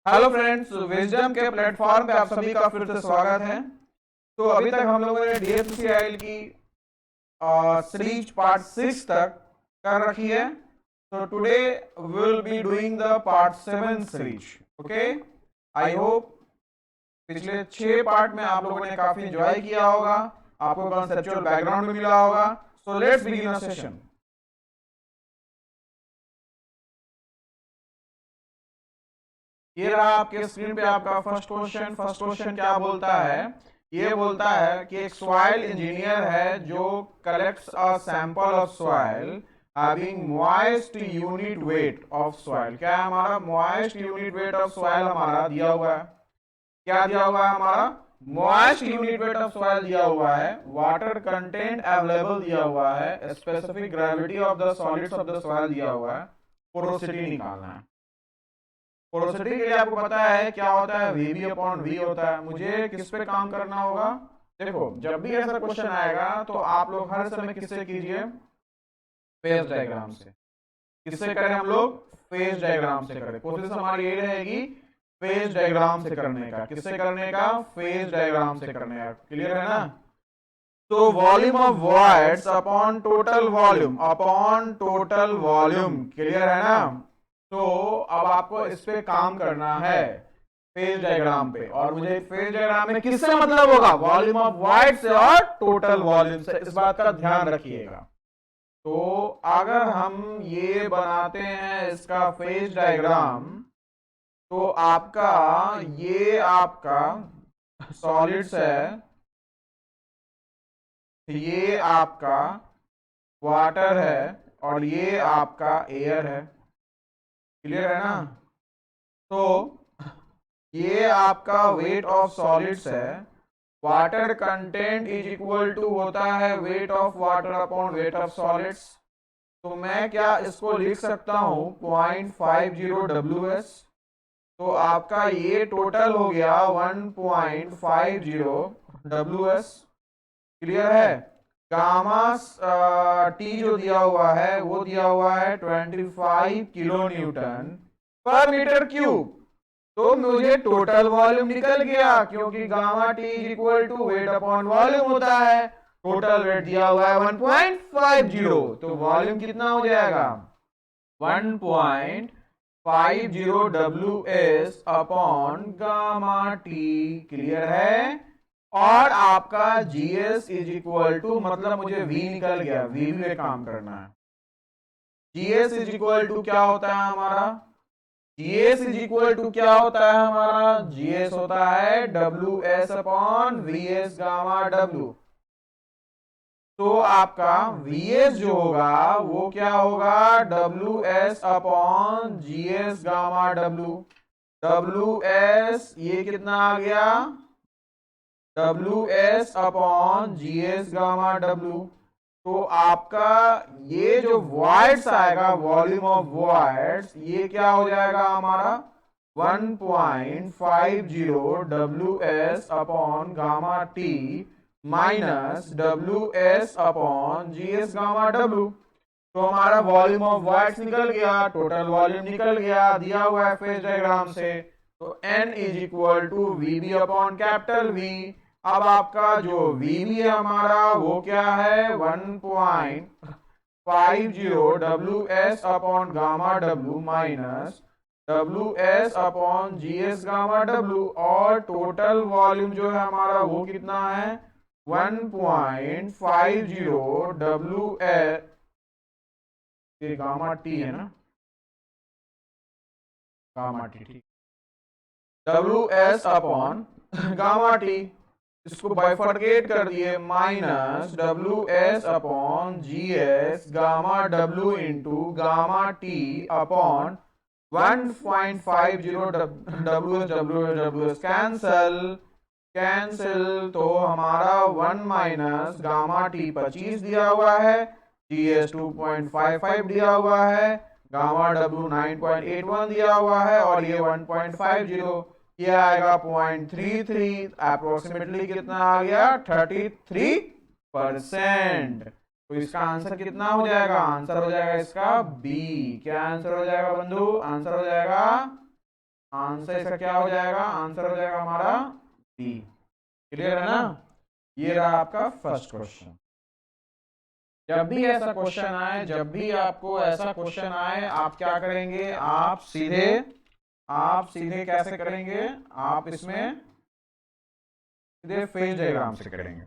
Hello friends, wisdom के platform पे आप सभी का फिर से स्वागत है। तो अभी तक हम लोगों ने डीएससीआईएल की सीरीज पार्ट 6 तक कर रखी है। तो today will be doing the part 7 series. Okay, I hope पिछले 6 पार्ट में आप लोगों ने काफी एंजॉय किया होगा, आपको कॉन्सेप्चुअल बैकग्राउंड भी मिला होगा। So let's begin a session. ये रहा आपके स्क्रीन पे आपका फर्स्ट क्वेश्चन। फर्स्ट क्वेश्चन क्या बोलता है? ये बोलता है कि एक सॉइल इंजीनियर है जो collects a sample of soil having moist unit weight of soil. क्या है हमारा moist unit weight of soil? हमारा दिया हुआ है, क्या दिया हुआ है हमारा? Moist unit weight of soil दिया हुआ है, वाटर कंटेंट अवेलेबल दिया हुआ है, specific gravity of the solids of the soil दिया हुआ है, पोरोसिटी निकालना है। पोरोसिटी के लिए आपको पता है क्या होता है? वी बी अपॉन वी होता है। मुझे किस पे काम करना होगा? देखो, जब भी ऐसा क्वेश्चन आएगा तो आप लोग हर समय किससे कीजिए? फेज डायग्राम से। किससे करें हम लोग? फेज डायग्राम से करें। कोशिश हमारी ये रहेगी फेज डायग्राम से करने का। किससे करने का? फेज डायग्राम से करने का। क्लियर है ना? तो volume of voids upon total volume, upon total volume. Clear है ना? तो अब आपको इस पे काम करना है, फेज डायग्राम पे। और मुझे फेज डायग्राम में किससे मतलब होगा? वॉल्यूम ऑफ वॉइड से और टोटल वॉल्यूम से। इस बात का ध्यान रखिएगा। तो अगर हम ये बनाते हैं इसका फेज डायग्राम, तो आपका ये आपका सॉलिड्स है, ये आपका वाटर है, और ये आपका एयर है। क्लियर है ना? तो ये आपका वेट ऑफ सॉलिड्स है। Water content is equal to होता है weight of water upon weight of solids. तो मैं क्या इसको लिख सकता हूं? 0.50 WS। तो आपका ये टोटल हो गया 1.50 WS। क्लियर है? गामा टी जो दिया हुआ है वो दिया हुआ है 25 kilo newton per metre cube. तो मुझे टोटल वॉल्यूम निकल गया, क्योंकि gamma t is equal to weight upon volume होता है। टोटल वेट दिया हुआ है 1.50, तो वॉल्यूम कितना हो जाएगा? 1.50 WS upon gamma T. Clear है? और आपका जीएस इज इक्वल टू, मतलब मुझे वी निकल गया, वी पे काम करना है। जीएस इज इक्वल टू क्या होता है हमारा? जीएस इज इक्वल टू क्या होता है हमारा? जीएस होता है W S upon V S gamma W. तो आपका Vs जो होगा वो क्या होगा? WS upon GS gamma W। WS ये कितना आ गया? WS upon GS gamma W। तो आपका ये जो वॉइड्स आएगा, वॉल्यूम ऑफ वॉइड्स, ये क्या हो जाएगा हमारा? 1.50 WS upon gamma T minus WS upon GS gamma W। तो हमारा वॉल्यूम ऑफ वॉइड्स निकल गया, टोटल वॉल्यूम निकल गया, दिया हुआ है फेज डायग्राम से। तो N is equal to VB upon capital V। अब आपका जो VB है हमारा वो क्या है? 1.50 WS upon gamma W minus WS upon GS gamma W। और टोटल वॉल्यूम जो है हमारा वो कितना है? 1.50 WS, ये गामा टी है ना, गामा टी, ठीक। WS अपॉन गामा टी, इसको बाइफरकेट कर दिए, minus WS upon GS gamma W into gamma T upon 1.50 WS cancel, cancel. तो हमारा 1 माइनस गामा टी 25 दिया हुआ है, GS 2.55 दिया हुआ है, गामा W 9.81 दिया हुआ है, और ये 1.50, ये आएगा 0.33। अप्रोक्सीमेटली कितना आ गया? 33%। तो इसका आंसर कितना हो जाएगा? आंसर हो जाएगा इसका बी। क्या आंसर हो जाएगा बंधु? आंसर हो जाएगा आंसर इसका क्या हो जाएगा, आंसर हो जाएगा हमारा डी। क्लियर है ना? ये रहा आपका फर्स्ट क्वेश्चन। जब भी ऐसा क्वेश्चन आए, जब भी आपको ऐसा क्वेश्चन आए, आप क्या करेंगे, आप सीधे कैसे करेंगे, आप इसमें सीधे फेज डायग्राम से करेंगे।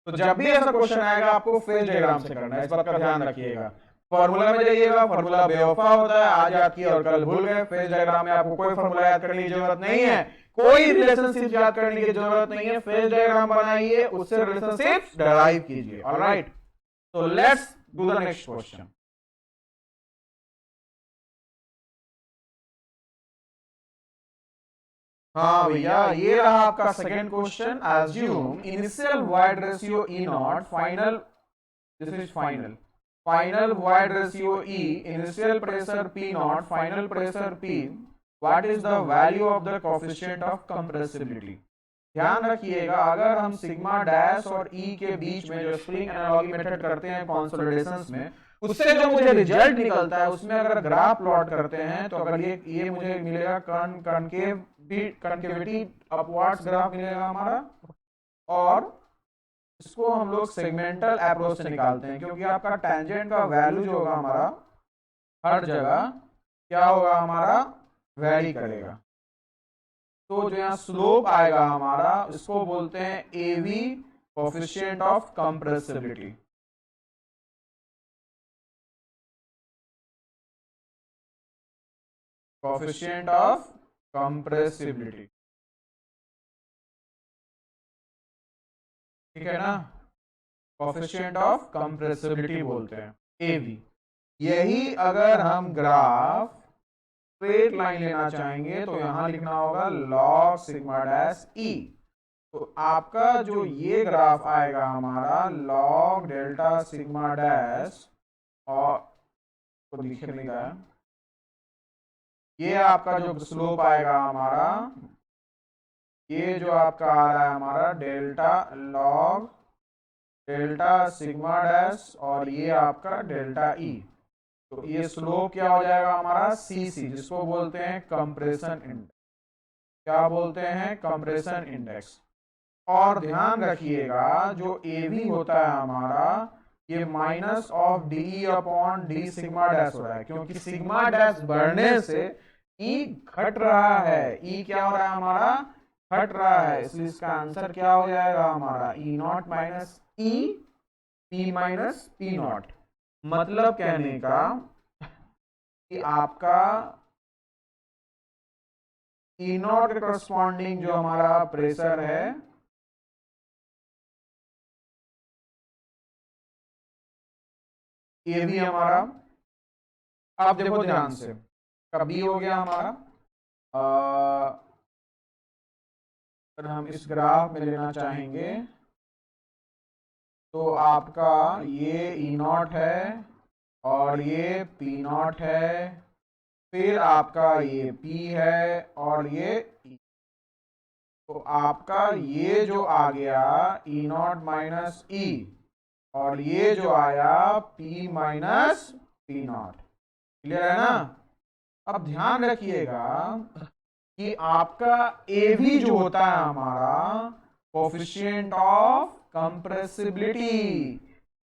तो जब भी ऐसा क्वेश्चन आएगा आपको फेज डायग्राम से करना है, इस बात का ध्यान रखिएगा। फॉर्मूला में जाइएगा, फॉर्मूला बेवफा होता है, आज याद किया और कल भूल गए। फेज डायग्राम में आपको कोई फॉर्मूला याद करने की जरूरत नहीं है, कोई रिलेशनशिप याद करने की जरूरत नहीं है। फेज डायग्राम बनाइए, उससे रिलेशनशिप डिराइव कीजिए। ऑलराइट, तो let's do the next question. हाँ भैया, ये रहा आपका second question. Assume initial void ratio E not, final, this is final void ratio E, initial pressure P not, final pressure P, what is the value of the coefficient of compressibility. ध्यान रखिएगा, अगर हम sigma dash और ई के बीच में जो spring analogy method करते हैं कंसोलिडेशंस में, उससे जो मुझे रिजल्ट निकलता है, उसमें अगर ग्राफ प्लॉट करते हैं तो अगर ये मुझे मिलेगा कनकेविटी अपवर्ड्स ग्राफ मिलेगा हमारा, और इसको हम लोग सेगमेंटल अप्रोच से निकालते हैं, क्योंकि आपका टेंजेंट का वैल्यू जो होगा हमारा हर जगह क्या होगा, हमारा वेरी करेगा। तो जो यहाँ स्लोप आएगा हमारा, इसको बोलते हैं a v, coefficient of compressibility. Coefficient of compressibility, ठीक है ना? कोएफिशिएंट ऑफ कंप्रेसिबिलिटी बोलते हैं एवी। यही अगर हम ग्राफ स्ट्रेट लाइन लेना चाहेंगे तो यहां लिखना होगा लॉग सिग्मा डैश ई। तो आपका जो ये ग्राफ आएगा हमारा लॉग डेल्टा सिग्मा डैश, और तो लिखने का ये आपका जो स्लोप आएगा हमारा, ये जो आपका आ रहा है हमारा delta log delta sigma dash, और ये आपका डेल्टा ई। तो ये स्लोप क्या हो जाएगा हमारा सीसी, जिसको बोलते हैं कंप्रेशन इंडेक्स। क्या बोलते हैं, कंप्रेशन इंडेक्स। और ध्यान रखिएगा जो एवी होता है हमारा, ये minus of D upon D sigma dash हो रहा है, क्योंकि सिग्मा डैश बढ़ने से ई घट रहा है। ई क्या हो रहा है हमारा, घट रहा है, इसलिए इसका आंसर क्या हो जाएगा हमारा e naught minus e p minus p naught. मतलब कहने का कि आपका ई नॉट के करस्पॉन्डिंग जो हमारा प्रेशर है, ये भी हमारा, आप देखो ध्यान से, कभी हो गया हमारा, अगर हम इस ग्राफ में लेना चाहेंगे तो आपका ये ई नॉट है और ये पी नॉट है, फिर आपका ये पी है और ये ई। तो आपका ये जो आ गया ई नॉट माइनस ई, और ये जो आया P minus p not. Clear है ना? अब ध्यान रखिएगा कि आपका AV जो होता है हमारा कोएफिशिएंट ऑफ कंप्रेसिबिलिटी,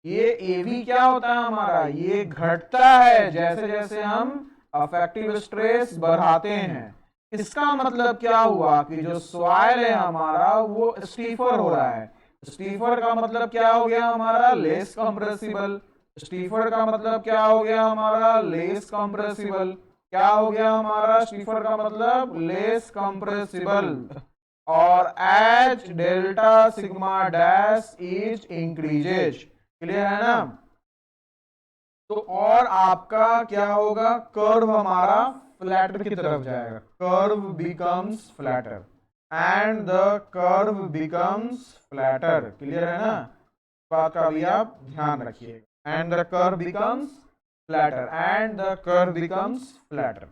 ये AV क्या होता है हमारा, ये घटता है जैसे जैसे हम अफेक्टिव स्ट्रेस बढ़ाते हैं। इसका मतलब क्या हुआ कि जो सॉइल है हमारा वो स्टीफर हो रहा है। स्टीफर का मतलब क्या हो गया हमारा, लेस कंप्रेसिबल। स्टीफर का मतलब क्या हो गया हमारा, लेस कंप्रेसिबल। क्या हो गया हमारा स्टीफर का मतलब, लेस कंप्रेसिबल। और H delta sigma dash is increases. Clear है ना? तो और आपका क्या होगा, कर्व हमारा फ्लैटर की तरफ जाएगा, curve becomes flatter and the curve becomes flatter. Clear है ना? बात का भी आप ध्यान रखिएगा। And the curve becomes flatter, and the curve becomes flatter.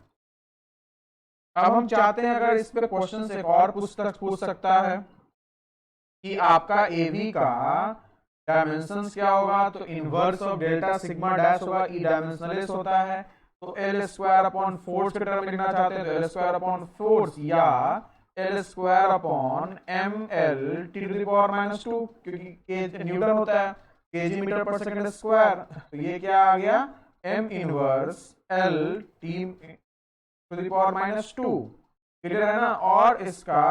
अब हम चाहते हैं अगर इस पे क्वेश्चन से एक और पूछ सकता है कि आपका एवी का डायमेंशंस क्या होगा, तो inverse of delta sigma dash होगा, ई डायमेंशनलेस होता है। तो एल स्क्वायर अपॉन फोर्स के टर्म में लिखना चाहते हैं तो एल स्क्वायर अपॉन फोर्स, या l square upon m l t to the power minus 2, क्योंकि के न्यूटन होता है, kg metre per second square, तो ये क्या आ गया, m inverse l t to the power minus 2। Clear है ना। और इसका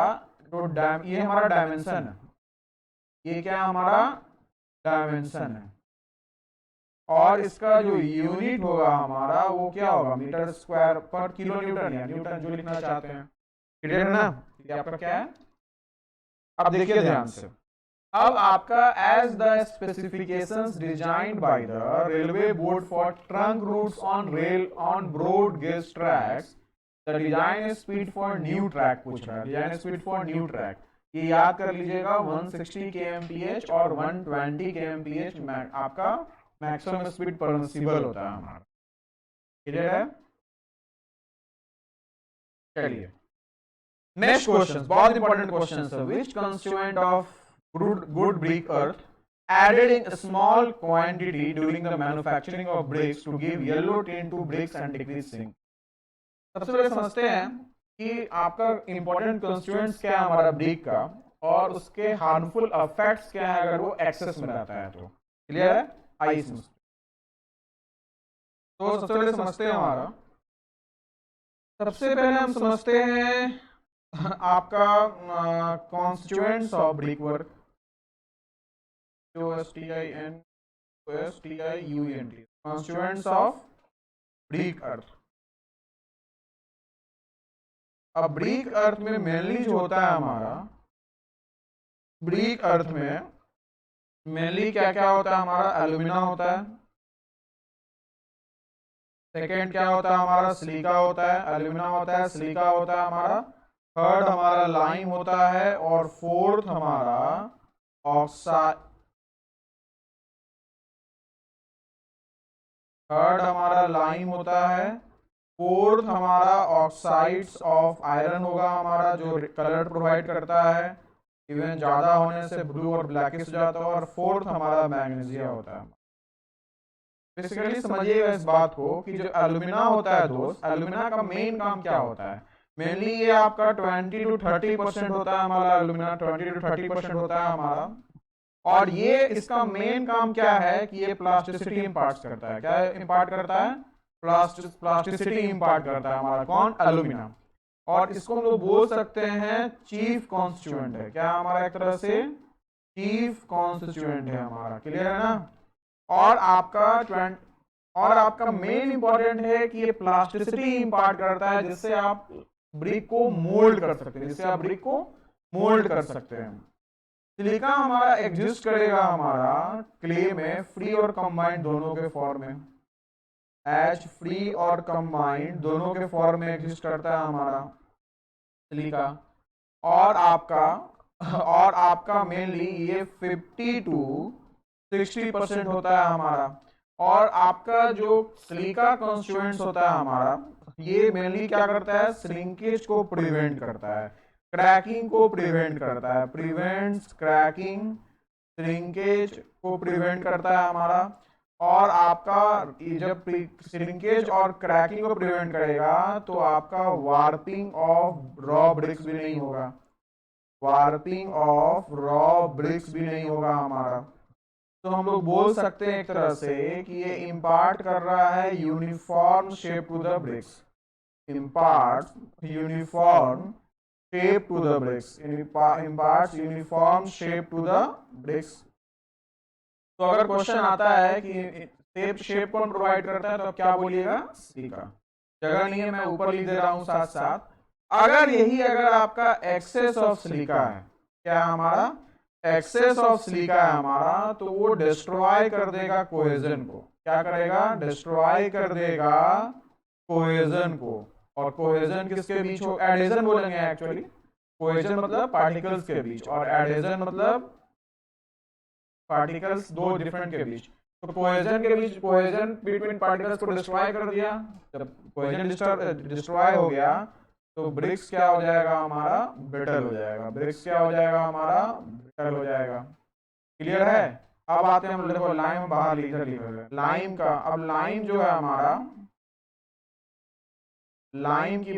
जो ये हमारा डायमेंशन है, ये क्या हमारा डायमेंशन है, और इसका जो यूनिट होगा हमारा वो क्या होगा, मीटर स्क्वायर पर किलो न्यूटन, या न्यूटन जो लिखना चाहते हैं। क्लियर है ना। ये आपका क्या है, अब देखिए ध्यान से। अब आपका as the specifications designed by the railway board for trunk routes on rail on broad gauge tracks, the design speed for new track पूछ रहा है, design speed for new track. ये याद कर लीजिएगा 160 kmph और 120 kmph आपका मैक्सिमम स्पीड परमिसिबल होता है हमारा। क्लियर है। चलिए नेक्स्ट क्वेश्चन, बहुत इंपॉर्टेंट क्वेश्चन है। Which constituent of good brick earth added in a small quantity during the manufacturing of bricks to give yellow tint to bricks and decrease zinc? सबसे पहले समझते हैं कि आपका इंपॉर्टेंट कंस्टिट्यूएंट्स क्या है हमारा ब्रिक का, और उसके हार्मफुल इफेक्ट्स क्या है अगर वो एक्सेस में रहता है तो। क्लियर है। आइए समझते। तो सबसे पहले समझते हैं हमारा, सबसे पहले हम समझते हैं आपका constituents of brick work, constituents of brick earth. अब ब्रिक अर्थ में मेनली जो होता है हमारा, ब्रिक अर्थ में मेनली क्या क्या होता है हमारा, एल्यूमिना होता है, सेकेंड क्या होता है हमारा, सिलिका होता है, एल्यूमिना होता है, सिलिका होता है हमारा, थर्ड हमारा लाइम होता है, और फोर्थ हमारा ऑक्साइड, थर्ड हमारा लाइम होता है, फोर्थ हमारा ऑक्साइड्स ऑफ आयरन होगा हमारा, जो कलर प्रोवाइड करता है, इवन ज्यादा होने से ब्लू और ब्लैकिश हो जाता है, और फोर्थ हमारा मैग्नीशिया होता है। बेसिकली समझिएगा इस बात को कि जो एल्यूमिना होता है दोस्त, एल्यूमिना का मेन काम क्या होता है, मेनली ये आपका 20 to 30% होता है हमारा एल्यूमिना, 20 to 30% होता है हमारा। और ये इसका मेन काम क्या है कि ये प्लास्टिसिटी इम्पार्ट करता है। क्या इम्पार्ट करता है, प्लास्टिसिटी इम्पार्ट करता है हमारा, कौन, एल्यूमिना। और इसको हम लोग बोल सकते हैं चीफ कॉन्स्टिट्यूएंट है, क्या हमारा एक तरह से चीफ कॉन्स्टिट्यूएंट है हमारा। क्लियर है ना। और आपका मेन इंपॉर्टेंट है कि ये प्लास्टिसिटी इम्पार्ट करता है, जिससे आप ब्रिक को मोल्ड कर सकते हैं, जिससे आप ब्रिक को मोल्ड कर सकते हैं। सिलिका हमारा एग्जिस्ट करेगा हमारा क्ले में फ्री और कंबाइंड दोनों के फॉर्म में, एच फ्री और कंबाइंड दोनों के फॉर्म में एग्जिस्ट करता है हमारा सिलिका। और आपका मेनली ये 50 to 60% होता है हमारा। और आपका जो सिलिका कॉन्स्टिट्यूएंट्स होता है हमारा, ये मेनली क्या करता है, श्रिंकेज को प्रिवेंट करता है, क्रैकिंग को प्रिवेंट करता है, प्रिवेंट्स क्रैकिंग, श्रिंकेज को प्रिवेंट करता है हमारा। और आपका जब श्रिंकेज और क्रैकिंग को प्रिवेंट करेगा तो आपका वार्पिंग ऑफ रॉ ब्रिक्स भी नहीं होगा, वार्पिंग ऑफ रॉ ब्रिक्स भी नहीं होगा हमारा। तो हम लोग बोल सकते हैं एक तरह से कि ये इम्पार्ट कर रहा है uniform shape to the bricks, impart uniform shape to the bricks, imparts uniform shape to the bricks. तो अगर क्वेश्चन आता है कि शेप कौन प्रोवाइड करता है, तो क्या बोलिएगा, सिलिका। जगह नहीं है, मैं ऊपर लिख दे रहा हूं साथ साथ। अगर आपका एक्सेस ऑफ सिलिका है, क्या हमारा एक्सेस ऑफ सिलिका है हमारा, तो वो डिस्ट्रॉय कर देगा कोहेजन को। क्या करेगा, डिस्ट्रॉय कर देगा कोहेजन को। और कोहेजन किसके बीच हो, एडेजन बोलेंगे एक्चुअली। कोहेजन मतलब पार्टिकल्स के बीच, और एडेजन मतलब पार्टिकल्स दो डिफरेंट के बीच। तो कोहेजन के बीच, कोहेजन बिटवीन पार्टिकल्स को डिस्ट्रॉय कर दिया। जब कोहेजन डिस्ट्रॉय हो गया तो ब्रिक्स क्या हो जाएगा हमारा, ब्रिटल हो जाएगा। ब्रिक्स क्या हो जाएगा हमारा, ब्रिटल हो जाएगा। क्लियर है। अब आते हैं हम, देखो लाइम बाहर इधर लिखा है लाइम का। अब लाइम जो है हमारा, लाइम की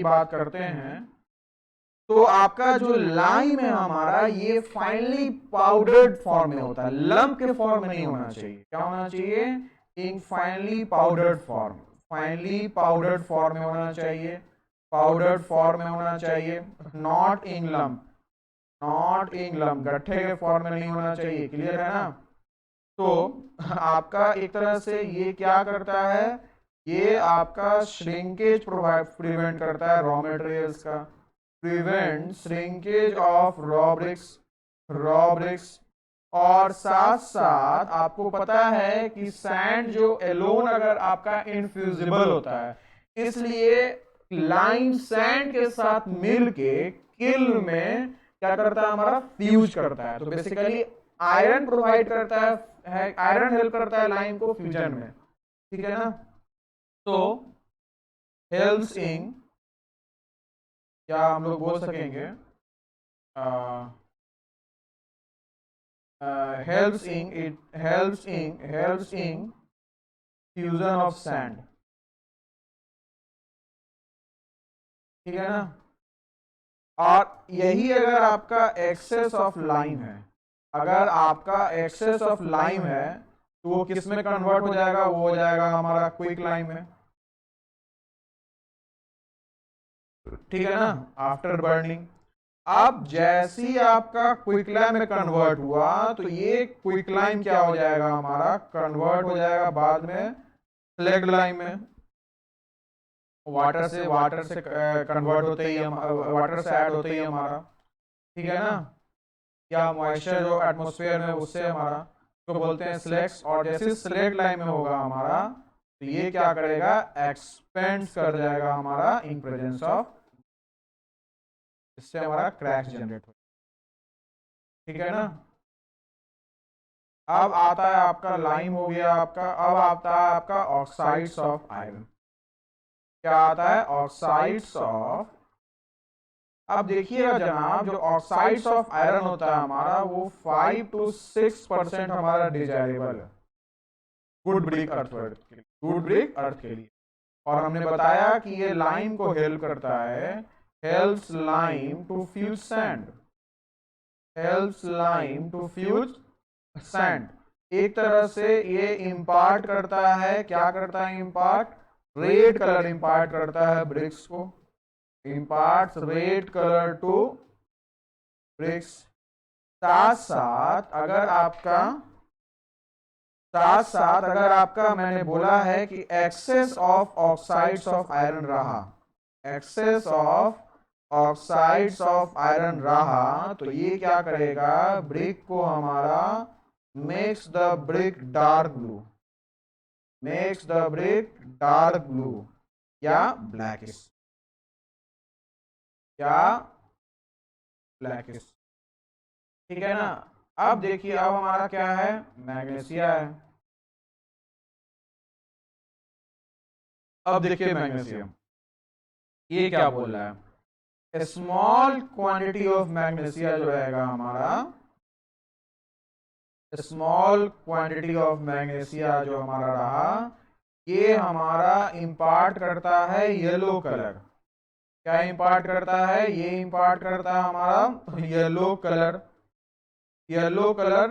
बात करते हैं, तो आपका जो लाइम है हमारा, ये फाइनली पाउडर्ड फॉर्म में होता है, लंप के फॉर्म में नहीं होना चाहिए। क्या होना चाहिए? In finally powdered form, finally powdered form में होना चाहिए, पाउडर्ड फॉर्म में होना चाहिए, not in lump, not in lump, गट्ठे के फॉर्म में नहीं होना चाहिए। क्लियर है ना? तो आपका एक तरह से ये क्या करता है, ये आपका श्रिंकेज प्रिवेंट करता है रॉ मटेरियल्स का, prevent shrinkage of raw bricks. और साथ साथ आपको पता है कि सैंड जो एलोन अगर आपका इनफ्यूजिबल होता है, इसलिए लाइम सैंड के साथ मिलके किल में क्या करता है, हमारा फ्यूज करता है। तो बेसिकली आयरन प्रोवाइड करता है, आयरन हेल्प करता है लाइम को फ्यूजन में। ठीक है ना? तो हेल्प्स इन, क्या हम लोग बोल सकेंगे, helps in fusion of sand। ठीक है ना? और यही अगर आपका एक्सेस ऑफ लाइम है, अगर आपका एक्सेस ऑफ लाइम है, तो वो किस में कन्वर्ट हो जाएगा? वो हो जाएगा हमारा क्विक लाइम में। ठीक है ना? आफ्टर बर्निंग, अब जैसे ही आपका क्विक लाइम में कन्वर्ट हुआ, तो ये क्विक लाइम क्या हो जाएगा हमारा, कन्वर्ट हो जाएगा बाद में स्लैग्ड लाइम में। वाटर से कन्वर्ट होते ही हम, वाटर से ऐड होते ही हमारा, ठीक है ना, या मॉइस्चर जो एटमॉस्फेयर में उससे हमारा, तो बोलते हैं स्लैग्स। और जैसे स्लैग लाइन में होगा हमारा, तो ये क्या करेगा, एक्सपेंड कर जाएगा हमारा इन प्रेजेंस ऑफ, इससे हमारा क्रैक्स जनरेट हो। ठीक है ना? अब आता है आपका लाइम हो गया आपका, अब आता है आपका ऑक्साइड्स ऑफ आयरन। क्या आता है? ऑक्साइड्स ऑफ, अब देखिएगा जनाब, जो ऑक्साइड्स ऑफ आयरन होता है हमारा, वो 5 to 6% हमारा डिजायरेबल है गुड ब्रिक अर्थ के लिए, गुड ब्रिक अर्थ के लिए। और हमने बताया कि ये लाइम को हेल्प करता है, helps lime to fuse sand, helps lime to fuse sand. एक तरह से ये इंपार्ट करता है, क्या करता है इंपार्ट, रेड कलर इंपार्ट करता है ब्रिक्स को, imparts red color to bricks। साथ साथ अगर आपका मैंने बोला है कि excess of oxides of iron रहा, excess of oxides of iron रहा, तो ये क्या करेगा, ब्रिक को हमारा makes the brick dark blue, makes the brick dark blue या ब्लैकिश, या ब्लैकिश। ठीक है ना? अब देखिए, अब हमारा क्या है, मैग्नीशिया है। अब देखिए मैग्नीशियम, ये क्या बोल रहा है, स्मॉल क्वांटिटी ऑफ मैग्नीशिया जो रहेगा हमारा, स्मॉल क्वांटिटी ऑफ मैग्नीशिया जो हमारा रहा, ये हमारा इंपार्ट करता है येलो कलर। क्या इंपार्ट करता है? ये इंपार्ट करता है हमारा yellow colour, yellow colour,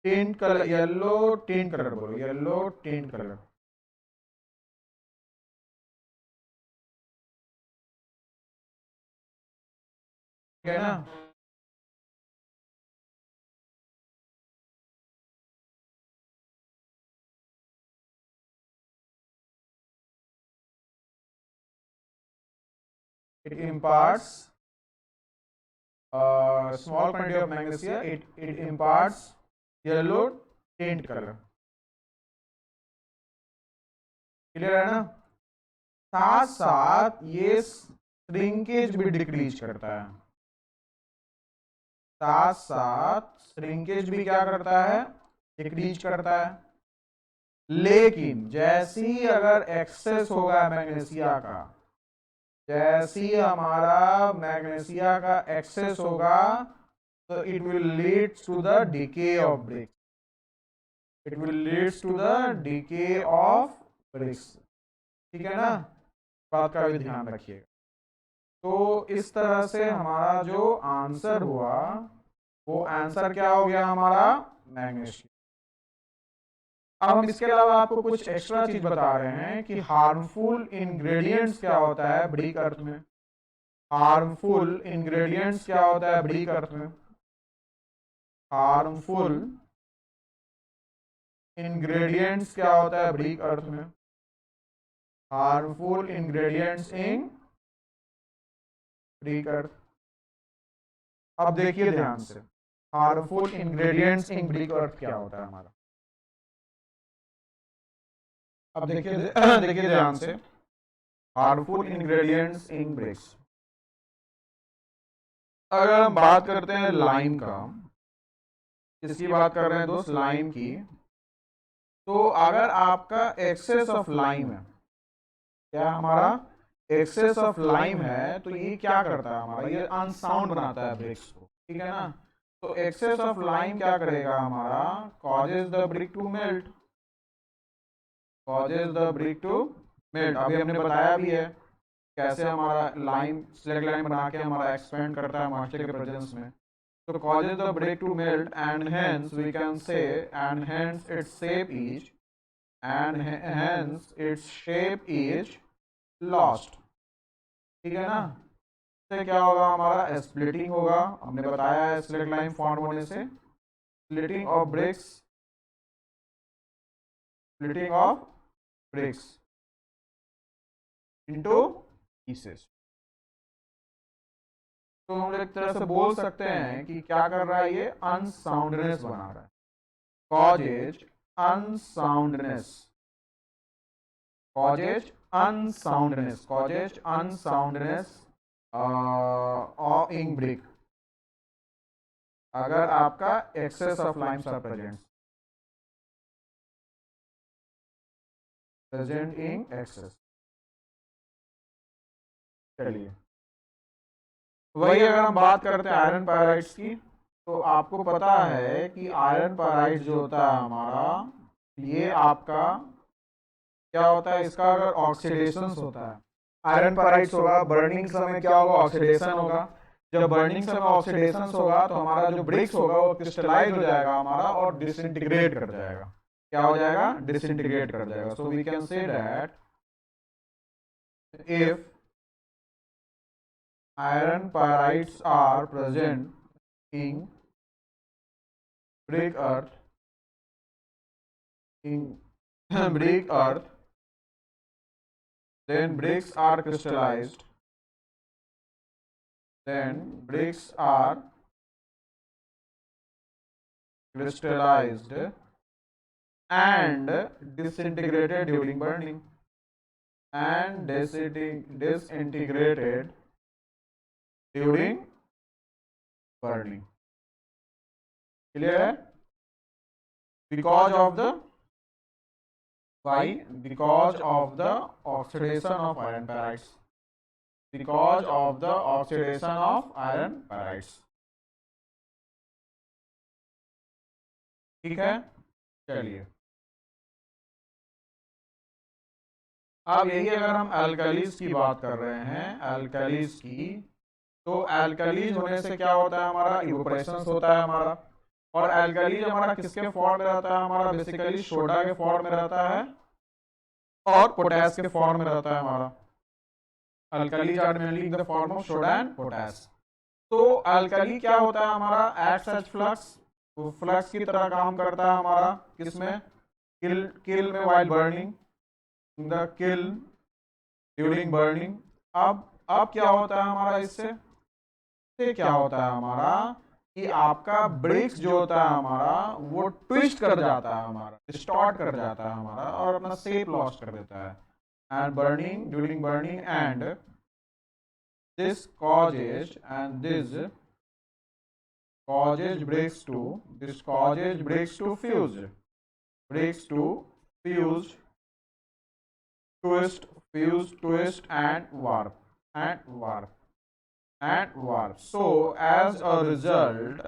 tint colour, yellow tint colour बोलो, येलो टिंट कलर। ठीक है ना? it imparts small quantity of magnesia, it imparts yellow tint color। Clear है ना? साथ साथ ये श्रिंकेज भी डिक्रीज करता है, साथ साथ श्रिंकेज भी क्या करता है, डिक्रीज करता है। लेकिन जैसे ही अगर एक्सेस होगा मैग्नीशिया का, जैसे ही हमारा मैग्नीशिया का एक्सेस होगा, तो it will lead to the decay of brick, it will leads to the decay of bricks. ठीक है ना, बात का भी ध्यान रखिएगा। तो इस तरह से हमारा जो आंसर हुआ वो आंसर क्या हो गया हमारा, मैग्नीशियम। अब हम इसके अलावा आपको कुछ एक्स्ट्रा चीज बता रहे हैं कि हार्मफुल इंग्रेडिएंट्स क्या होता है ब्रिक अर्थ में। हार्मफुल इंग्रेडिएंट्स क्या होता है ब्रिक अर्थ में। हार्मफुल इंग्रेडिएंट्स क्या होता है ब्रिक अर्थ में। हार्मफुल इंग्रेडिएंट्स इन ब्रिक अर्थ। अब देखिए ध्यान से, हार्मफुल इंग्रेडिएंट्स इन ब्रिक अर्थ क्या होता है हमारा। अब देखिए देखिए ध्यान से, हार्मफुल इंग्रेडिएंट्स इन ब्रिक्स। अगर हम बात करते हैं लाइम का, किसकी बात कर रहे हैं दोस्त, लाइम की। तो अगर आपका एक्सेस ऑफ लाइम है, क्या हमारा एक्सेस ऑफ लाइम है, तो ये क्या करता है हमारा, ये अनसाउंड बनाता है ब्रिक्स को। ठीक है ना, तो एक्सेस ऑफ लाइम क्या करेगा हमारा, causes the brick to melt. Causes the brick to melt. अभी हमने बताया भी है कैसे हमारा लाइम स्लेग लाइन बना के हमारा एक्सपेंड करता है मॉइस्चर के प्रेजेंस में। तो causes the brick to melt and hence we can say and hence its shape is and hence its shape is lost। ठीक है ना, इससे क्या होगा हमारा, स्प्लिटिंग होगा। हमने बताया है स्लेग लाइन फॉर्म होने से splitting of BRICS, splitting of BRICS into pieces. तो हम एक तरह से बोल सकते हैं कि क्या कर रहा है, ये अनसाउंडनेस बना रहा है। Causes unsoundness, causes unsoundness, causes unsoundness in brick अगर आपका excess of limes are present in excess। चलिए, वही अगर हम बात करते हैं आयरन पायराइड्स की, तो आपको पता है कि आयरन पायराइड जो होता है हमारा, ये आपका क्या होता है, इसका अगर ऑक्सीडेशन होता है, आयरन पायराइड्स होगा, बर्निंग समय क्या होगा, ऑक्सीडेशन होगा। जब बर्निंग समय ऑक्सीडेशन होगा तो हमारा जो ब्रिक्स होगा वो क्रिस्टलाइज हो जाएगा हमारा और डिसइंटीग्रेट कर जाएगा। क्या हो जाएगा, डिसइंटीग्रेट कर जाएगा। So we can say that if iron pyrites are present in brick earth, in brick earth, then bricks are crystallized, then bricks are crystallized and disintegrated during burning, and disintegrated during burning। clear है, because of the why, because of the oxidation of iron pyrites, because of the oxidation of iron pyrites। ठीक है, चलिए अब यही अगर हम alkalis की बात कर रहे हैं, अल्कलीज की, तो अल्कलीज होने से क्या होता है हमारा, इवोपरेशन होता है हमारा। और अल्कलीज हमारा किसके फॉर्म में रहता है हमारा, बेसिकली सोडा के फॉर्म में रहता है और पोटेस के फॉर्म में रहता है हमारा। Alkalis are mainly in the form of soda and potash. तो अल्कली क्या होता है हमारा, एक्ट्स एज फ्लक्स, वो फ्लक्स की तरह काम करता है हमारा, किसमें, किल में while burning, in the kiln during burning. अब क्या होता है हमारा, इससे क्या होता है हमारा कि आपका ब्रिक्स जो होता है हमारा वो ट्विस्ट कर जाता है हमारा, डिस्टॉर्ट कर जाता है हमारा और अपना शेप लॉस कर देता है। And burning, during burning, and this causes bricks to fuse, twist and warp, so as a result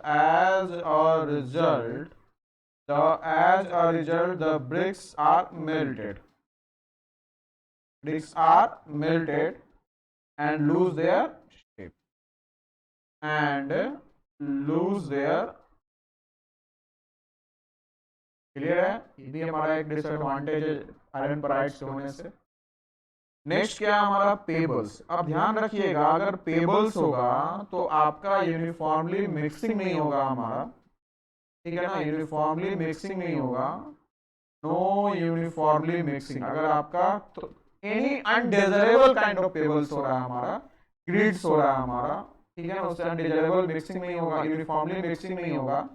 as a result the bricks are melted. Bricks are melted and lose their shape and lose their. Clear है, ये भी हमारा एक disadvantage है iron पराइड्स के होने से। Next क्या हमारा पेबल्स। अब ध्यान रखिएगा अगर पेबल्स होगा तो आपका यूनिफॉर्मली मिक्सिंग नहीं होगा हमारा, ठीक है ना, यूनिफॉर्मली मिक्सिंग नहीं होगा, नो यूनिफॉर्मली मिक्सिंग। अगर आपका तो any undesirable kind of pebbles हो रहा है हमारा, ग्रिड्स हो रहा है हमारा, ठीक है ना, उससे अनडिजायरेबल मिक्सिंग नहीं होगा, यूनिफॉर्मली मिक्सिंग नहीं होगा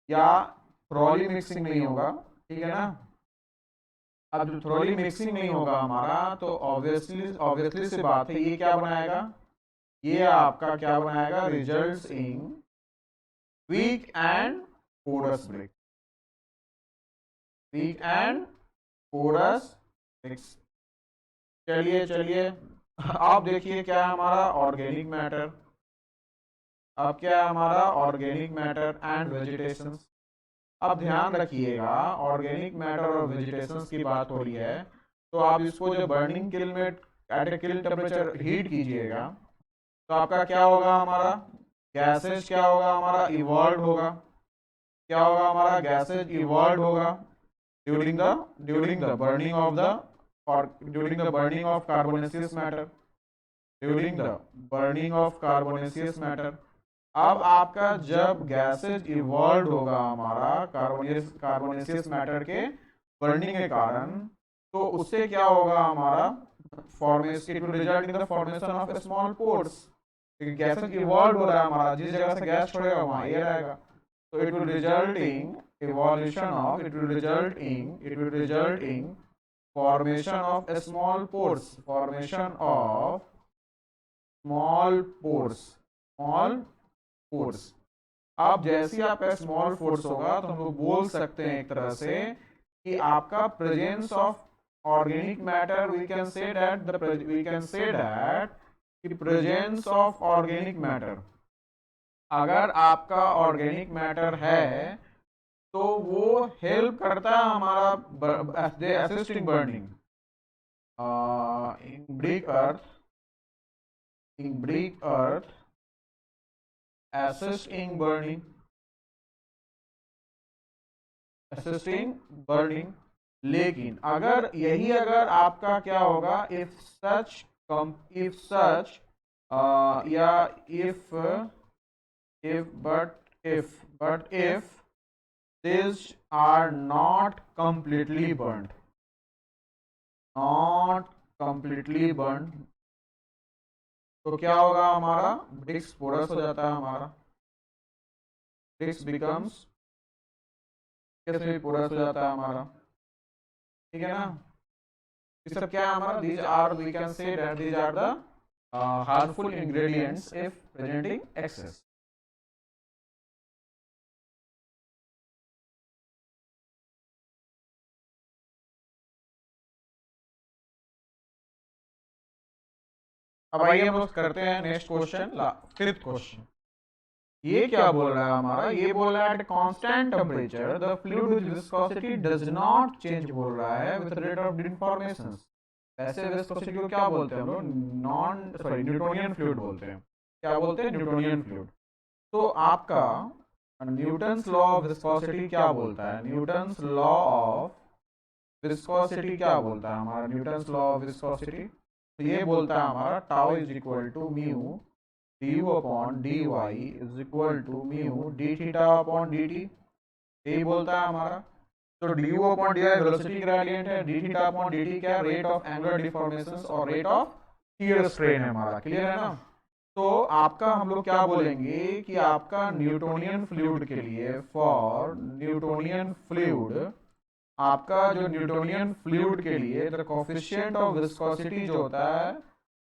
या थ्रोली मिक्सिंग नहीं होगा, ठीक है ना। अब जो थ्रोली मिक्सिंग नहीं होगा हमारा तो ऑब्वियसली से बात है ये क्या बनाएगा, ये आपका क्या बनाएगा, results in weak and porous brick, weak and porous bricks. चलिए आप देखिए क्या है हमारा ऑर्गेनिक मैटर। अब क्या है हमारा ऑर्गेनिक मैटर एंड वेजिटेशन। अब ध्यान रखिएगा ऑर्गेनिक मैटर और वेजिटेशन की बात हो रही है तो आप इसको जो बर्निंग किल में एट ए किल टेम्परेचर हीट कीजिएगा तो आपका क्या होगा, हमारा गैसेज क्या होगा, हमारा इवॉल्व होगा। क्या होगा हमारा, गैसेज इवॉल्व होगा during the burning of the और during the burning of carbonaceous matter, during the burning of carbonaceous matter. अब आपका जब गैसेज इवॉल्व होगा हमारा कार्बोनेसियस मैटर के बर्निंग के कारण तो उससे क्या होगा हमारा formation, it will result in the formation of small pores. Gases evolve हो रहा है हमारा, जिस जगह से गैस छोड़ेगा वहां एयर आएगा तो it will result in evolution of it will result in formation of small pores, formation of small pores। अब जैसे ही आपका स्मॉल फोर्स होगा तो हम लोग बोल सकते हैं एक तरह से कि आपका presence of organic matter, we can say that presence of organic matter, अगर आपका ऑर्गेनिक मैटर है तो वो हेल्प करता है हमारा assisting burning in brick earth assisting burning। लेकिन अगर आपका क्या होगा, if these are not completely burned, तो क्या होगा हमारा, ब्रिक्स पोरस हो जाता है हमारा, ब्रिक्स बिकम्स कैसे भी पोरस हो जाता है हमारा, ठीक है ना। ये सब क्या है हमारा, these are, we can say that these are the harmful ingredients if presenting excess। अब आइए हम लोग करते हैं नेक्स्ट क्वेश्चन, फिफ्थ क्वेश्चन। ये क्या बोल रहा है हमारा, ये बोल रहा है at constant temperature the fluid with viscosity does not change, बोल रहा है विद रेट ऑफ डिफॉर्मेशंस। ऐसे विस्कोसिटी को क्या बोलते हैं हम लोग, न्यूटोनियन फ्लूइड बोलते हैं। क्या बोलते हैं, न्यूटोनियन फ्लूइड। तो आपका न्यूटन्स लॉ ऑफ विस्कोसिटी क्या बोलता है, न्यूटन्स लॉ ऑफ विस्कोसिटी क्या बोलता है हमारा, न्यूटन्स लॉ ऑफ विस्कोसिटी तो ये बोलता है हमारा tau is equal to mu du upon dy is equal to mu d theta upon dt, यही बोलता है हमारा। तो du upon dy velocity gradient है, d थीटा अपॉन dt क्या, रेट ऑफ एंगुलर डिफॉर्मेशंस और रेट ऑफ शियर स्ट्रेन है हमारा। क्लियर है ना। तो आपका हम लोग क्या बोलेंगे कि आपका न्यूटोनियन फ्लूइड के लिए, फॉर न्यूटोनियन फ्लूइड, आपका जो न्यूटोनियन फ्लूइड के लिए द कोएफिशिएंट ऑफ विस्कोसिटी जो होता है,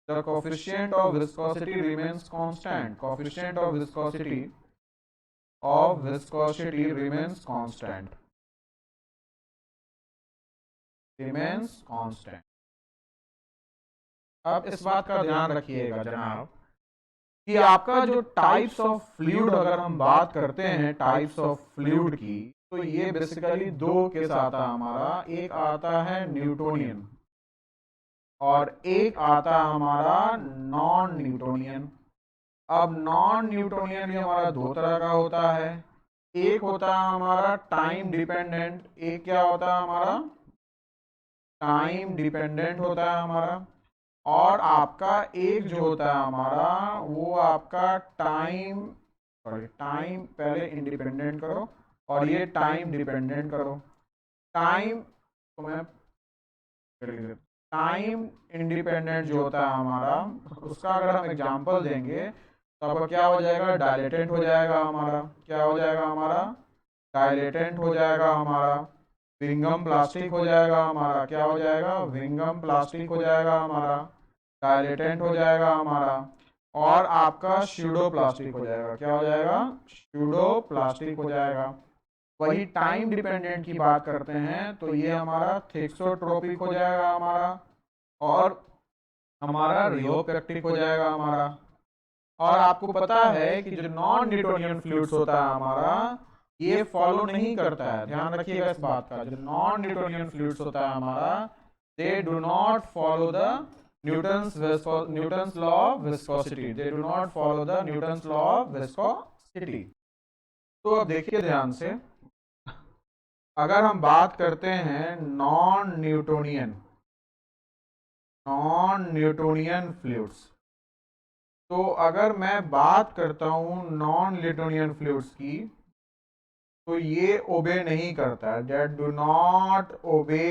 the coefficient of viscosity remains constant, coefficient of viscosity remains constant, अब इस बात का ध्यान रखिएगा जनाब कि आपका जो टाइप्स ऑफ फ्लूइड, अगर हम बात करते हैं टाइप्स ऑफ फ्लूइड की, तो ये बेसिकली दो केस आता है हमारा, एक आता है न्यूटोनियन और एक आता है हमारा नॉन न्यूटोनियन। अब नॉन न्यूटोनियन भी हमारा दो तरह का होता है, एक होता है हमारा टाइम डिपेंडेंट, एक क्या होता है हमारा टाइम डिपेंडेंट होता है हमारा, और आपका एक जो होता है हमारा वो आपका टाइम, सॉरी टाइम पहले इंडिपेंडेंट करो और ये टाइम डिपेंडेंट करो। टाइम तो मैं टाइम इंडिपेंडेंट जो होता है हमारा, उसका अगर हम एग्जांपल देंगे तो आपका क्या हो जाएगा, डायलेटेंट हो जाएगा हमारा, क्या हो जाएगा हमारा, डायलेटेंट हो जाएगा हमारा, विंगम प्लास्टिक हो जाएगा हमारा, क्या हो जाएगा, विंगम प्लास्टिक हो जाएगा हमारा, डायलेटेंट हो जाएगा हमारा, और आपका स्यूडो प्लास्टिक हो जाएगा, क्या हो जाएगा, स्यूडो प्लास्टिक हो जाएगा। वही टाइम डिपेंडेंट की बात करते हैं तो ये हमारा थिक्सोट्रोपिक हो जाएगा हमारा, और हमारा रियोपेक्टिक हो जाएगा हमारा। और आपको पता है कि जो नॉन न्यूटोनियन फ्लूइड्स होता है हमारा, ये फॉलो नहीं करता है, ध्यान रखिएगा इस बात का, जो नॉन न्यूटोनियन फ्लूइड्स होता है हमारा, they do not follow the Newton's law of viscosity, they do not follow the Newton's law of viscosity. तो अब देखिए ध्यान से, अगर हम बात करते हैं नॉन न्यूटोनियन फ्लूइड्स, तो अगर मैं बात करता हूं नॉन न्यूटोनियन फ्लूइड्स की, तो ये ओबे नहीं करता है, दैट डू नॉट ओबे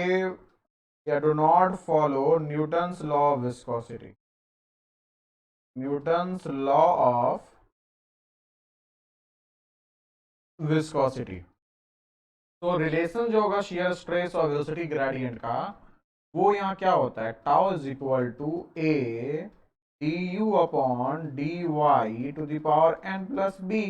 या do not follow Newton's law of viscosity, Newton's law of viscosity. तो रिलेशन जो होगा शियर स्ट्रेस और वेलोसिटी ग्रेडियंट का, वो यहाँ क्या होता है, tau is equal to a d u upon d y to the power n plus b,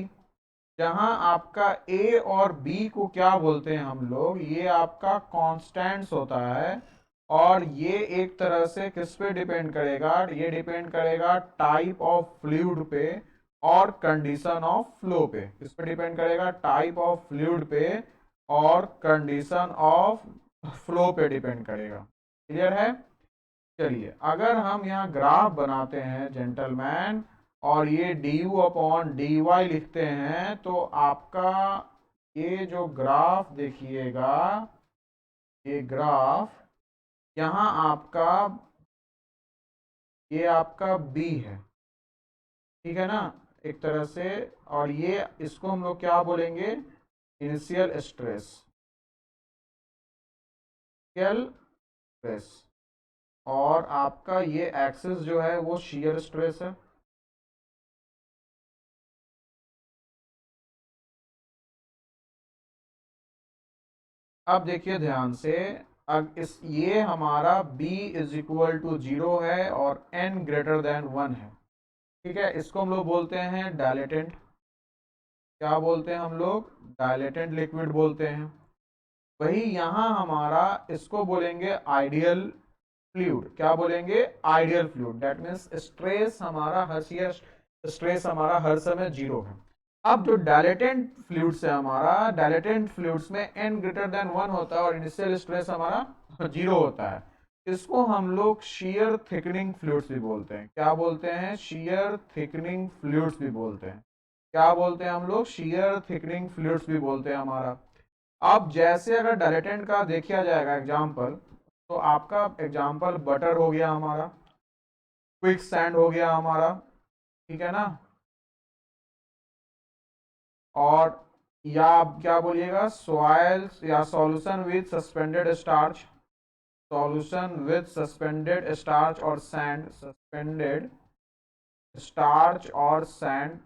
जहां आपका a और b को क्या बोलते हैं हम लोग, ये आपका कांस्टेंट्स होता है, और ये एक तरह से किस पे डिपेंड करेगा, ये डिपेंड करेगा टाइप ऑफ फ्लूइड पे और कंडीशन ऑफ फ्लो पे, किस पे डिपेंड करेगा, टाइप ऑफ फ्लूइड पे और कंडीशन ऑफ फ्लो पे डिपेंड करेगा। क्लियर है? चलिए अगर हम यहाँ ग्राफ बनाते हैं जेंटलमैन, और ये d u upon d y लिखते हैं, तो आपका ये जो ग्राफ देखिएगा, ये ग्राफ यहाँ आपका, ये आपका बी है, ठीक है ना, एक तरह से, और ये इसको हम लोग क्या बोलेंगे, इनिशियल स्ट्रेस, और आपका ये एक्सिस जो है वो शियर स्ट्रेस है। अब देखिए ध्यान से, अब इस ये हमारा b इज इक्वल टू 0 है और n ग्रेटर देन 1 है, ठीक है, इसको हम लोग बोलते हैं डायलेटेंट, क्या बोलते हैं हम लोग, डायलेटेंट लिक्विड बोलते हैं। वही यहाँ हमारा इसको बोलेंगे आइडियल फ्लूइड, क्या बोलेंगे, ideal fluid, that means stress हमारा हर स्ट्रेस हमारा हर समय 0 है। अब जो डायलेटेंट फ्लूइड्स है हमारा, डायलेटेंट फ्लूइड्स में n ग्रेटर देन 1 होता है और इनिशियल स्ट्रेस हमारा 0 होता है, इसको हम लोग शियर थिकनिंग फ्लूइड्स भी बोलते हैं, क्या बोलते हैं, शियर थिकनिंग फ्लूइड्स भी बोलते हैं, क्या बोलते हैं हम लोग, शियर थिकनिंग फ्लूइड्स भी बोलते हैं हमारा। अब जैसे अगर डायलेटेंट का देखा जाएगा एग्जाम्पल, तो आपका एग्जाम्पल बटर हो गया हमारा, क्विक सैंड हो गया हमारा, ठीक है ना, और या आप क्या बोलिएगा, सॉइल या solution with suspended starch, solution with suspended starch और सैंड, सस्पेंडेड स्टार्च और सैंड,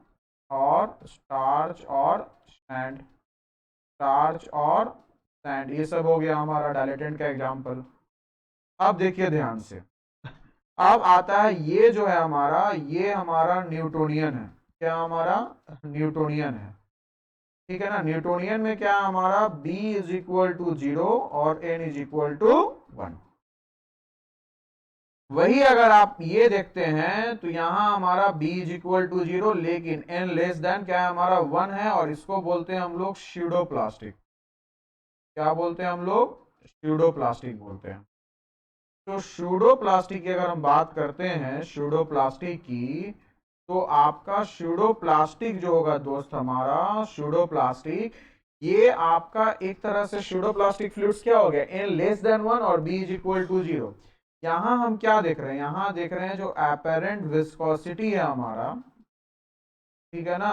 और स्टार्च और सैंड, स्टार्च और सैंड, ये सब हो गया हमारा डायलेटेंट का एग्जाम्पल। अब देखिए ध्यान से, अब आता है ये जो है हमारा, ये हमारा न्यूटोनियन है, क्या हमारा, न्यूटोनियन है, ठीक है ना, न्यूटोनियन में क्या हमारा b इज इक्वल टू 0 और n इज इक्वल टू 1। वही अगर आप ये देखते हैं तो यहां हमारा b इज इक्वल टू 0, लेकिन n लेस देन क्या है हमारा 1 है, और इसको बोलते हैं हम लोग स्यूडो प्लास्टिक, क्या बोलते हैं हम लोग? स्यूडो प्लास्टिक बोलते हैं। तो स्यूडो प्लास्टिक की अगर हम बात करते हैं, स्यूडो प्लास्टिक की, तो आपका स्यूडो प्लास्टिक जो होगा दोस्त हमारा, स्यूडो प्लास्टिक, ये आपका एक तरह से स्यूडो प्लास्टिक फ्लूइड्स क्या हो गया, एन लेस देन 1 और बी इज इक्वल टू 0। यहां हम क्या देख रहे हैं, यहां देख रहे हैं जो अपेरेंट विस्कोसिटी है हमारा, ठीक है ना,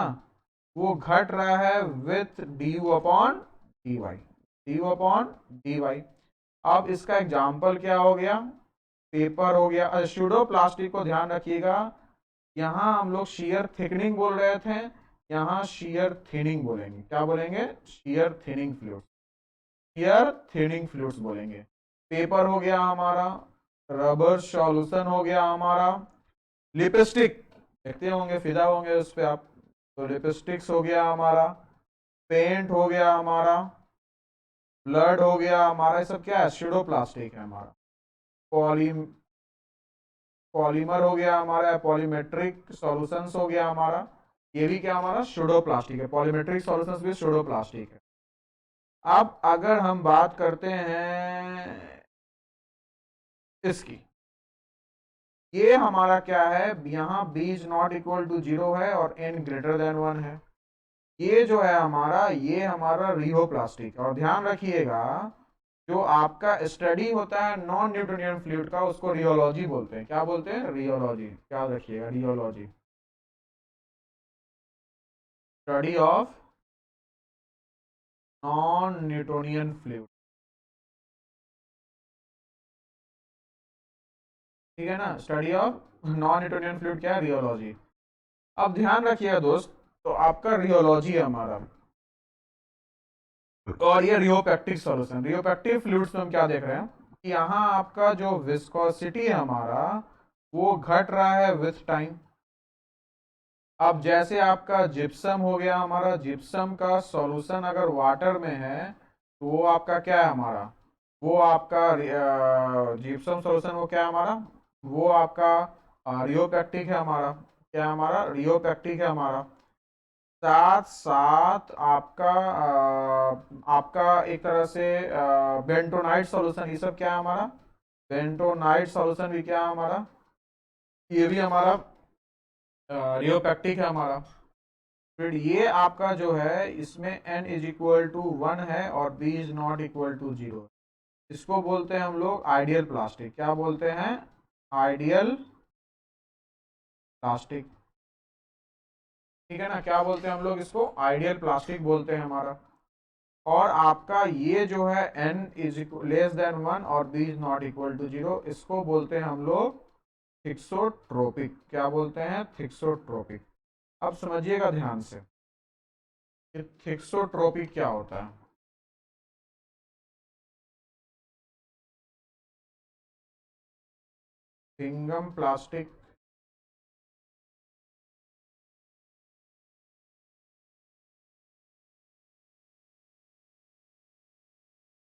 वो घट रहा है with d u upon d y, d u upon d y. अब इसका एग्जाम्पल क्या हो गया, पेपर हो गया। स्यूडो प्लास्टिक को ध्यान रखिएगा, यहाँ हम लोग शेयर थिकनिंग बोल रहे थे, यहाँ शेयर थिनिंग बोलेंगे। क्या बोलेंगे? Share thinning fluid, share thinning fluids बोलेंगे। पेपर हो गया हमारा, रबर सॉल्यूशन हो गया हमारा, लिपस्टिक देखते होंगे, फिदा होंगे उस पे आप, तो लिपस्टिक्स हो गया हमारा, पेंट हो गया हमारा, ब्लड हो गया हमारा, ये सब क्या है? स्यूडो प्लास्टिक है हमारा। पॉली पॉलीमर हो गया हमारा, पॉलीमेट्रिक सॉल्यूशंस हो गया हमारा, ये भी क्या हमारा? स्यूडो प्लास्टिक है। पॉलीमेट्रिक सॉल्यूशंस भी स्यूडो प्लास्टिक है। अब अगर हम बात करते हैं इसकी, ये हमारा क्या है, यहाँ b is not equal to 0 है और n ग्रेटर देन 1 है। ये जो है हमारा, ये हमारा रिहो प्लास्टिक। और ध्यान रखिएगा, जो आपका स्टडी होता है नॉन न्यूटोनियन फ्लूइड का, उसको रियोलॉजी बोलते हैं। क्या बोलते हैं? रियोलॉजी। याद रखिएगा, rheology, study of non Newtonian fluid, ठीक है ना, study of non Newtonian fluid क्या है? रियोलॉजी। अब ध्यान रखिएगा दोस्त, तो आपका रियोलॉजी है हमारा, और ये रियोपेक्टिक सॉल्यूशन। रियोपेक्टिक फ्लूइड्स में हम क्या देख रहे हैं कि यहाँ आपका जो विस्कोसिटी है हमारा, वो घट रहा है विथ टाइम। अब जैसे आपका जिप्सम हो गया हमारा, जिप्सम का सॉल्यूशन अगर वाटर में है, तो वो आपका क्या है हमारा, वो आपका जिप्सम सॉल्यूशन वो क्या है हमारा, वो आपका रियोपेक्टिक है हमारा। क्या है हमारा? रियोपेक्टिक है हमारा। साथ साथ आपका एक तरह से बेंटोनाइट सॉल्यूशन, ये सब क्या है हमारा? बेंटोनाइट सॉल्यूशन भी क्या है हमारा? ये भी हमारा रियोपेक्टिक है हमारा। फिर ये आपका जो है, इसमें n इज इक्वल टू 1 है और b is not equal to 0। इसको बोलते हैं हम लोग आइडियल प्लास्टिक। क्या बोलते हैं? आइडियल प्लास्टिक, ठीक है ना। क्या बोलते हैं हम लोग इसको? आइडियल प्लास्टिक बोलते हैं हमारा। और आपका ये जो है n इज लेस देन 1 और b is not equal to 0, इसको बोलते हैं हम लोग थिक्सोट्रोपिक। क्या बोलते हैं? थिक्सोट्रोपिक। अब समझिएगा ध्यान से कि थिक्सोट्रोपिक क्या होता है। थिंगम प्लास्टिक,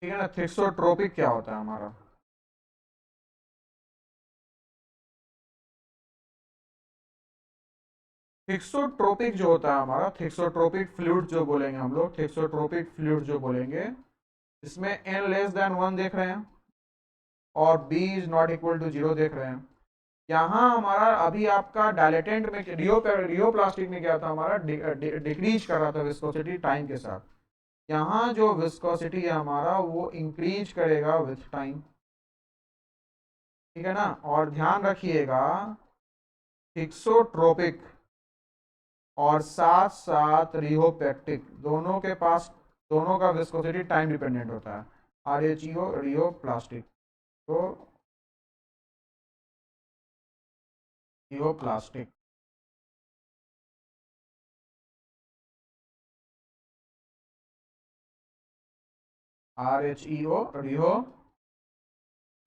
ठीक है ना। थिक्सोट्रोपिक क्या होता है हमारा? थिक्सोट्रोपिक जो होता है हमारा, थिक्सोट्रोपिक फ्लूइड जो बोलेंगे हम लोग, थिक्सोट्रोपिक फ्लूइड जो बोलेंगे, इसमें n लेस देन 1 देख रहे हैं और b is not equal to 0 देख रहे हैं। यहाँ हमारा अभी आपका डायलेटेंट में रियो प्लास्टिक में क्या था हमारा? डिक्रीज कर रहा था विस्कोसिटी टाइम के साथ। यहाँ जो विस्कोसिटी है हमारा, वो इंक्रीज करेगा विथ टाइम, ठीक है ना। और ध्यान रखिएगा, थिक्सोट्रोपिक और साथ साथ रिहोपेक्टिक, दोनों के पास, दोनों का विस्कोसिटी टाइम डिपेंडेंट होता है। RHEO, रियो प्लास्टिक, तो rheo plastic, RHEO, rheo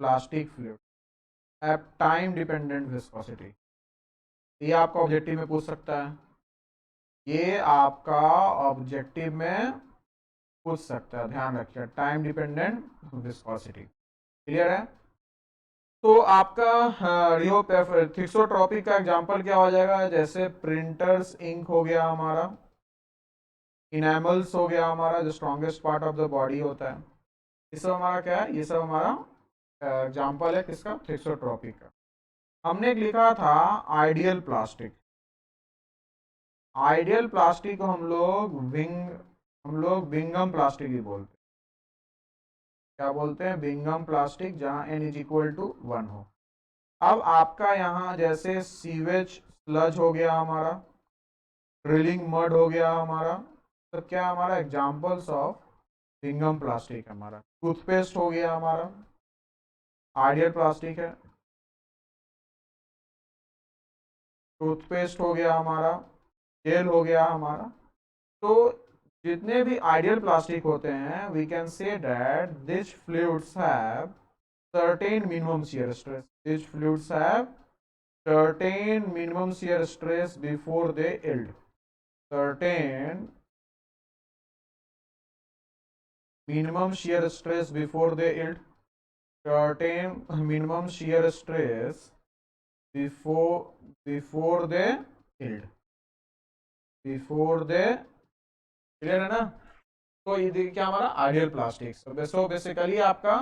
plastic fluid at time dependent viscosity. ये आपका ऑब्जेक्टिव में पूछ सकता है, ये आपका ऑब्जेक्टिव में पूछ सकता है, ध्यान रखिए, टाइम डिपेंडेंट विस्कोसिटी। क्लियर है? तो आपका रियो थिक्सोट्रोपिक का एग्जांपल क्या हो जाएगा? जैसे प्रिंटर्स इंक हो गया हमारा, इनेमल्स हो गया हमारा, जो strongest part of the body होता है। ये सब हमारा क्या है, ये सब हमारा एग्जाम्पल है किसका, थिक्सोट्रॉपी का। हमने एक लिखा था आइडियल प्लास्टिक। आइडियल प्लास्टिक को हम लोग विंगम प्लास्टिक ही बोलते हैं। क्या बोलते हैं, विंगम प्लास्टिक, जहां n इज इक्वल टू 1 हो। अब आपका यहाँ जैसे सीवेज स्लज हो गया हमारा, ड्रिलिंग मड हो गया हमारा, तो क्या हमारा एग्जांपल्स ऑफ विंगम प्लास्टिक हमारा। टूथपेस्ट हो गया हमारा, आइडियल प्लास्टिक है। टूथपेस्ट हो गया हमारा, जेल हो गया हमारा। तो जितने भी आइडियल प्लास्टिक होते हैं, we can say that this fluids have certain minimum shear stress. These fluids have certain minimum shear stress before they yield. Certain minimum shear stress before they yield. Certain minimum shear stress before they yield. Before they, clear है ना। तो ये क्या हमारा ideal plastic. So basically आपका,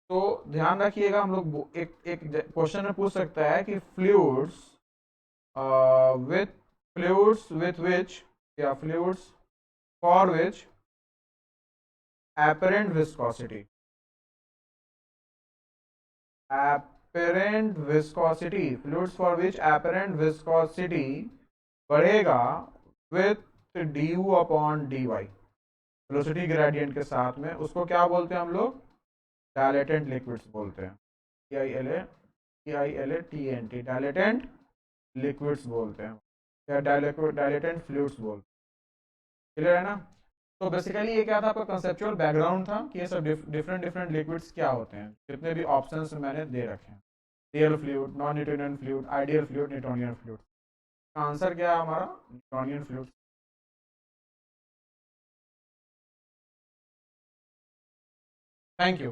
तो ध्यान रखिएगा, हम लोग एक क्वेश्चन में पूछ सकता है कि फ्लूइड्स with which, या fluids for which apparent viscosity fluids for which apparent viscosity बढ़ेगा with du upon dy, velocity gradient के साथ में, उसको क्या बोलते हैं हम लोग, डायलेटेंट लिक्विड्स बोलते हैं। DILATENT, डायलेटेंट लिक्विड्स बोलते हैं, या डायलेटेंट फ्लूइड्स बोलते हैं। क्लियर है ना। तो बेसिकली ये क्या था, आपका कंसेप्चुअल बैकग्राउंड था कि ये सब डिफरेंट लिक्विड्स क्या होते हैं, जितने भी ऑप्शंस मैंने दे रखे हैं। Real fluid, non Newtonian fluid, ideal fluid, Newtonian fluid. Answer क्या है हमारा, न्यूटोनियन फ्लूइड। Thank you.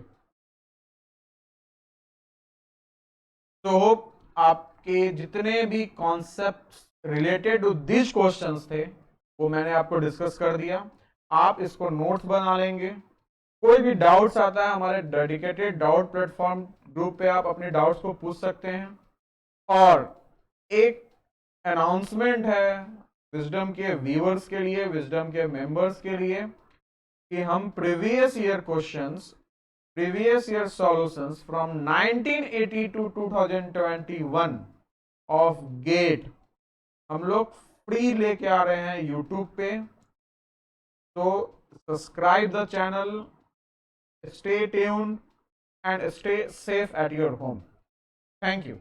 तो होप आपके जितने भी concepts related to this questions थे वो मैंने आपको डिस्कस कर दिया। आप इसको नोट्स बना लेंगे। कोई भी डाउट्स आता है, हमारे डेडिकेटेड डाउट प्लेटफॉर्म ग्रुप पे आप अपने डाउट्स को पूछ सकते हैं। और एक अनाउंसमेंट है विजडम के व्यूअर्स के लिए, विजडम के मेंबर्स के लिए, कि हम previous year solutions from 1980 to 2021 of GATE हम लोग फ्री लेके आ रहे हैं यूट्यूब पे। तो subscribe the channel, stay tuned and stay safe at your home. Thank you.